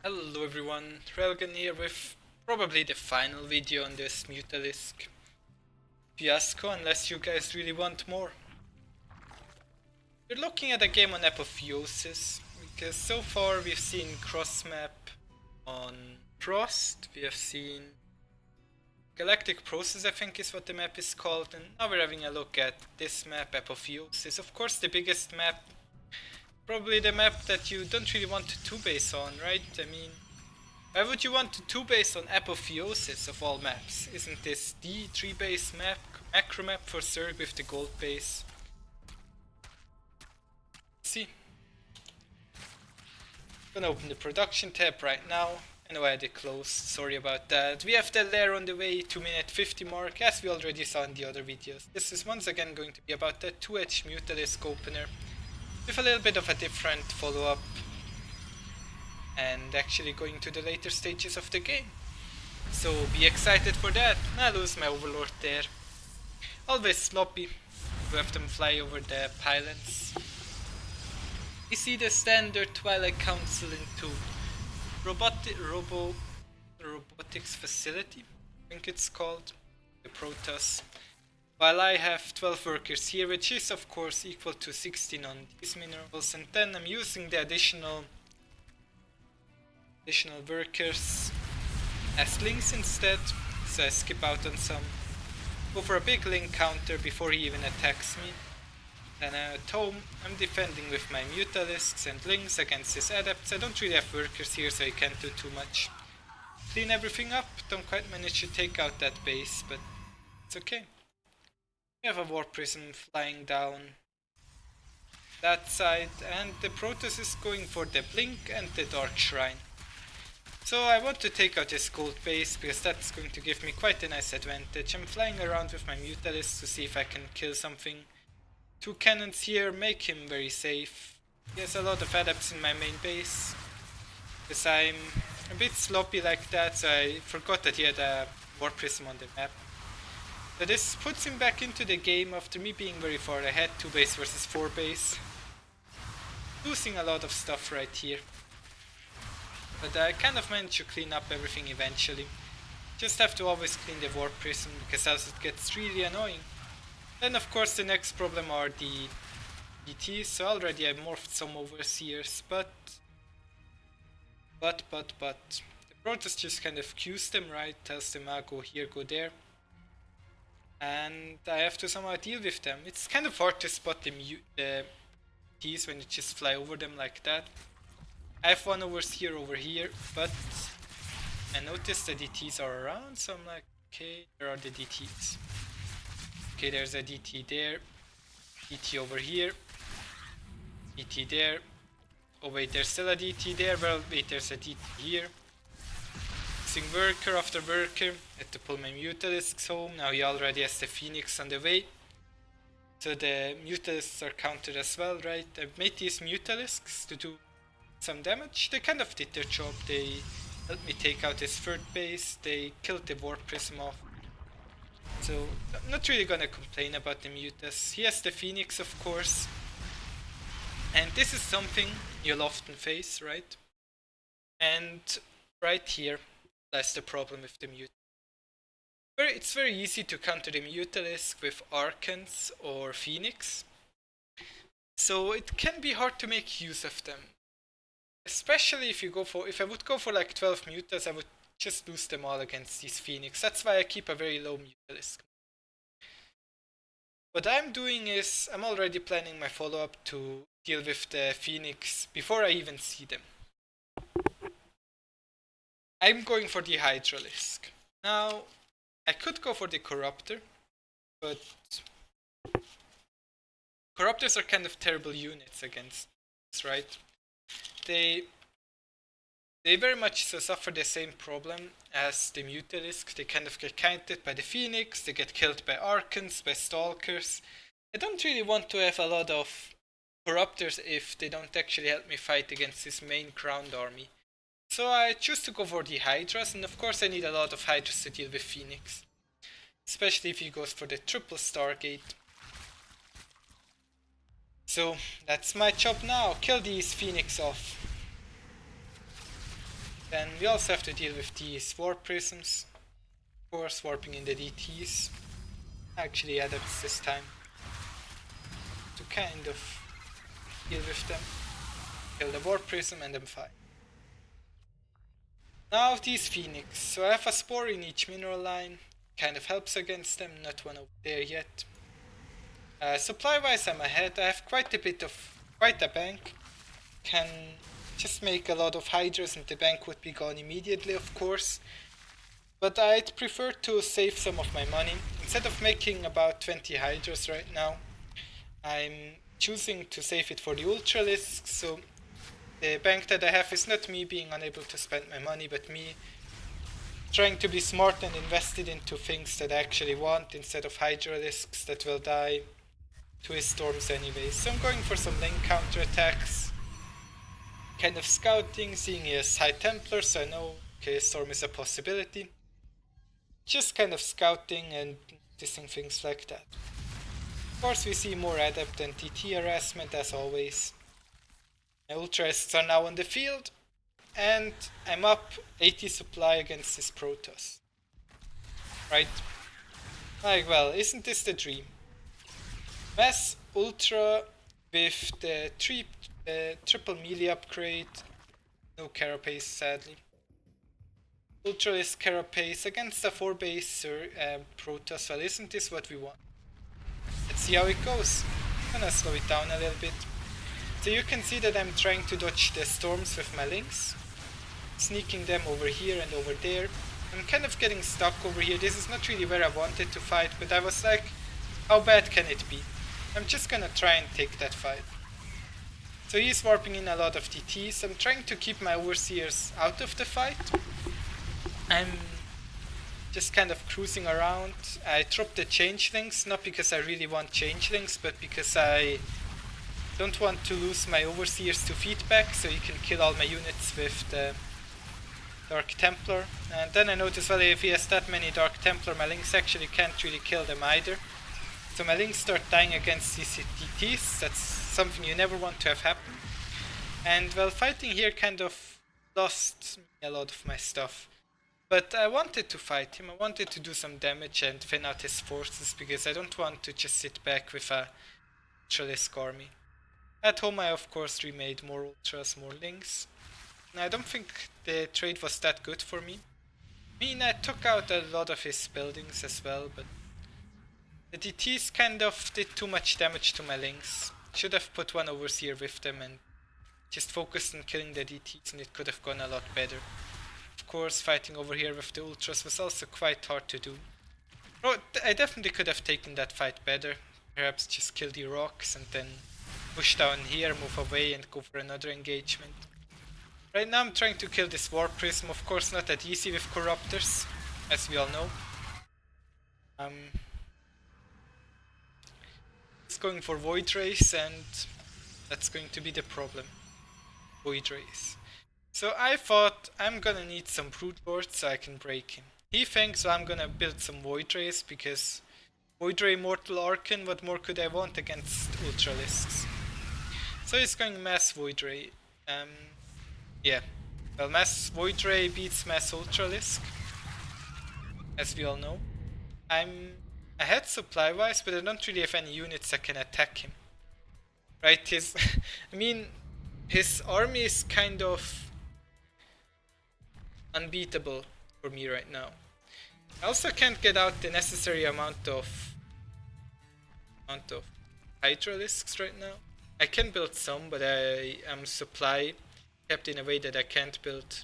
Hello everyone, Railgan here with probably the final video on this Mutalisk fiasco, unless you guys really want more. We're looking at a game on Apotheosis, because so far we've seen cross-map on Frost, we have seen Galactic Process, I think is what the map is called, and now we're having a look at this map, Apotheosis. Of course the biggest map, probably the map that you don't really want to 2-base on, right? I mean, why would you want to 2-base on Apotheosis of all maps? Isn't this the 3-base map, macro map for Zerg with the gold base? Let's see. Gonna open the production tab right now. I know I had it closed, sorry about that. We have the lair on the way, 2-minute 50 mark, as we already saw in the other videos. This is once again going to be about that 2H Mutalisk opener, with a little bit of a different follow-up, and actually going to the later stages of the game. So be excited for that. I lose my overlord there. Always sloppy to have them fly over the pylons. We see the standard Twilight Council into robotics facility, I think it's called, the Protoss. While I have 12 workers here, which is of course equal to 16 on these minerals, and then I'm using the additional workers as links instead, so I skip out on some. Go for a big link counter before he even attacks me. Then at home, I'm defending with my Mutalisks and links against his adepts. I don't really have workers here, so I can't do too much. Clean everything up, don't quite manage to take out that base, but it's okay. We have a Warp Prism flying down that side, and the Protoss is going for the Blink and the Dark Shrine. So I want to take out this gold base, because that's going to give me quite a nice advantage. I'm flying around with my Mutalisk to see if I can kill something. 2 cannons here make him very safe. He has a lot of adepts in my main base, because I'm a bit sloppy like that, so I forgot that he had a Warp Prism on the map. So this puts him back into the game after me being very far ahead, 2 base versus 4 base. Losing a lot of stuff right here. But I kind of managed to clean up everything eventually. Just have to always clean the Warp Prism, because else it gets really annoying. Then of course the next problem are the DTs, so already I morphed some overseers, but the Protoss just kind of cues them, right, tells them go here, go there. And I have to somehow deal with them. It's kind of hard to spot the DTs when you just fly over them like that. I have one overseer over here, but I noticed the DTs are around, so I'm like, okay, there are the DTs. Okay, there's a DT there, DT over here, DT there. Oh wait, there's still a DT there. Well, wait, there's a DT here. Using worker after worker. Had to pull my Mutalisks home. Now he already has the Phoenix on the way. So the Mutalisks are countered as well, right? I've made these Mutalisks to do some damage. They kind of did their job. They helped me take out his third base. They killed the Warp Prism off. So I'm not really gonna complain about the Mutas. He has the Phoenix, of course. And this is something you'll often face, right? And right here lies the problem with the Muta. It's very easy to counter the Mutalisk with Archons or Phoenix. So it can be hard to make use of them. Especially if I would go for like 12 Mutas, I would just lose them all against these Phoenix. That's why I keep a very low Mutalisk. What I'm doing is, I'm already planning my follow-up to deal with the Phoenix before I even see them. I'm going for the Hydralisk. Now, I could go for the Corruptor, but Corruptors are kind of terrible units against this, right? They very much suffer the same problem as the Mutalisk. They kind of get counted by the Phoenix, they get killed by Archons, by Stalkers. I don't really want to have a lot of Corruptors if they don't actually help me fight against this main crowned army. So I choose to go for the Hydras, and of course I need a lot of Hydras to deal with Phoenix. Especially if he goes for the triple Stargate. So that's my job now, kill these Phoenix off. Then we also have to deal with these warp prisms. Of course, warping in the DTs. Actually adapts this time to kind of deal with them. Kill the warp prism and then fight. Now these Phoenix. So I have a spore in each mineral line. Kind of helps against them, not one over there yet. Supply wise I'm ahead. I have quite a bank. Can just make a lot of hydras and the bank would be gone immediately, of course. But I'd prefer to save some of my money. Instead of making about 20 hydras right now, I'm choosing to save it for the Ultralisks. So the bank that I have is not me being unable to spend my money, but me trying to be smart and invested into things that I actually want instead of Hydralisks that will die to his storms anyway. So I'm going for some link counterattacks. Kind of scouting, seeing he has High Templar, so I know okay, storm is a possibility. Just kind of scouting and noticing things like that. Of course we see more Adept and TT harassment as always. My Ultralisks are now on the field. And I'm up 80 supply against this Protoss. Right? Like, well, isn't this the dream? Mass Ultra with the triple melee upgrade. No Carapace, sadly. Ultralisk Carapace against a 4-base Protoss. Well, isn't this what we want? Let's see how it goes. I'm gonna slow it down a little bit. So you can see that I'm trying to dodge the storms with my links. Sneaking them over here and over there. I'm kind of getting stuck over here. This is not really where I wanted to fight, but I was like, how bad can it be? I'm just gonna try and take that fight. So he's warping in a lot of DTs. I'm trying to keep my Overseers out of the fight. I'm just kind of cruising around. I dropped the changelings, not because I really want changelings, but because I don't want to lose my Overseers to feedback, so he can kill all my units with the Dark Templar. And then I notice, well, if he has that many Dark Templar, my links actually can't really kill them either. So my links start dying against these DTs. That's something you never want to have happen. And well, fighting here kind of lost me a lot of my stuff. But I wanted to fight him. I wanted to do some damage and thin out his forces, because I don't want to just sit back with a Ultralisk army. At home I of course remade more Ultras, more links. I don't think the trade was that good for me. I mean, I took out a lot of his buildings as well, but the DTs kind of did too much damage to my links. Should have put one Overseer with them and just focused on killing the DTs, and it could have gone a lot better. Of course, fighting over here with the Ultras was also quite hard to do. Oh, I definitely could have taken that fight better. Perhaps just kill the rocks and then push down here, move away and go for another engagement. Right now I'm trying to kill this Warp Prism, of course not that easy with Corruptors, as we all know. It's going for Void Rays, and that's going to be the problem. Void Rays. So I thought I'm gonna need some Brute Lords so I can break him. He thinks I'm gonna build some Void Rays, because Void Ray Mortal Archon, what more could I want against Ultralisks? So he's going Mass Void Ray. Yeah, well, Mass Void Ray beats Mass Ultralisk, as we all know. I'm ahead supply wise, but I don't really have any units that can attack him. Right, I mean, his army is kind of unbeatable for me right now. I also can't get out the necessary amount of Hydralisks right now. I can build some, but I am supply kept in a way that I can't build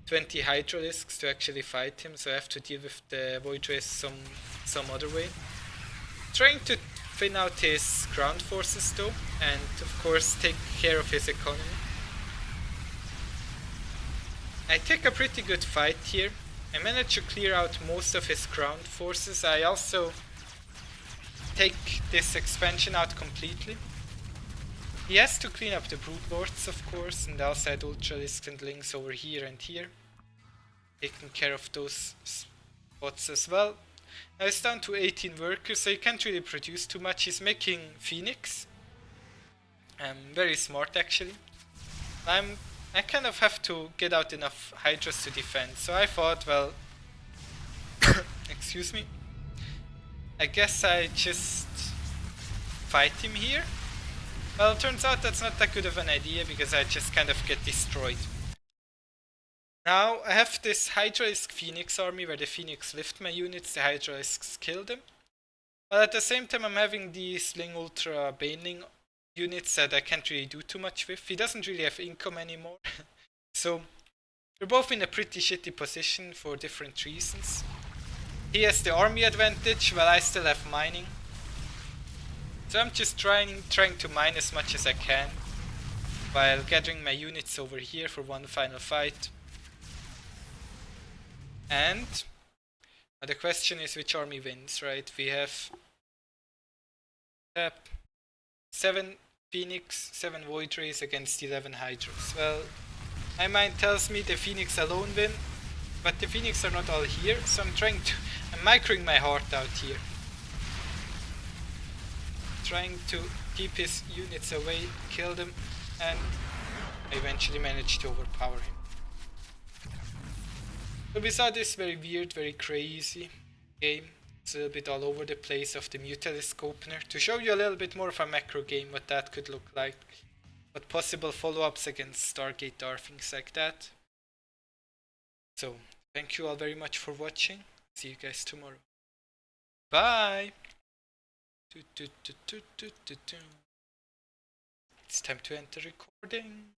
20 Hydralisks to actually fight him, so I have to deal with the Void Rays some other way. Trying to thin out his ground forces though, and of course take care of his economy. I take a pretty good fight here. I managed to clear out most of his ground forces. I also take this expansion out completely. He has to clean up the Brute Lords, of course, and I also had Ultralisks and Links over here and here. Taking care of those spots as well. Now it's down to 18 workers, so he can't really produce too much. He's making Phoenix. Very smart actually. I I kind of have to get out enough Hydras to defend. So I thought, well, excuse me, I guess I just fight him here. Well, it turns out that's not that good of an idea because I just kind of get destroyed. Now I have this Hydralisk Phoenix army where the Phoenix lift my units, the Hydralisks kill them. But at the same time I'm having these Sling Ultra Baneling units that I can't really do too much with. He doesn't really have income anymore. So we're both in a pretty shitty position for different reasons. He has the army advantage while I still have mining. So I'm just trying to mine as much as I can while gathering my units over here for one final fight. And the question is which army wins, right? We have 7 Phoenix, 7 Void Rays against 11 Hydras. Well, my mind tells me the Phoenix alone win, but the Phoenix are not all here, so I'm microing my heart out here. Trying to keep his units away, kill them, and I eventually managed to overpower him. So we saw this very weird, very crazy game. It's a little bit all over the place of the Mutalisk opener. To show you a little bit more of a macro game, what that could look like. What possible follow-ups against Stargate are, things like that. So, thank you all very much for watching. See you guys tomorrow. Bye! It's time to enter recording.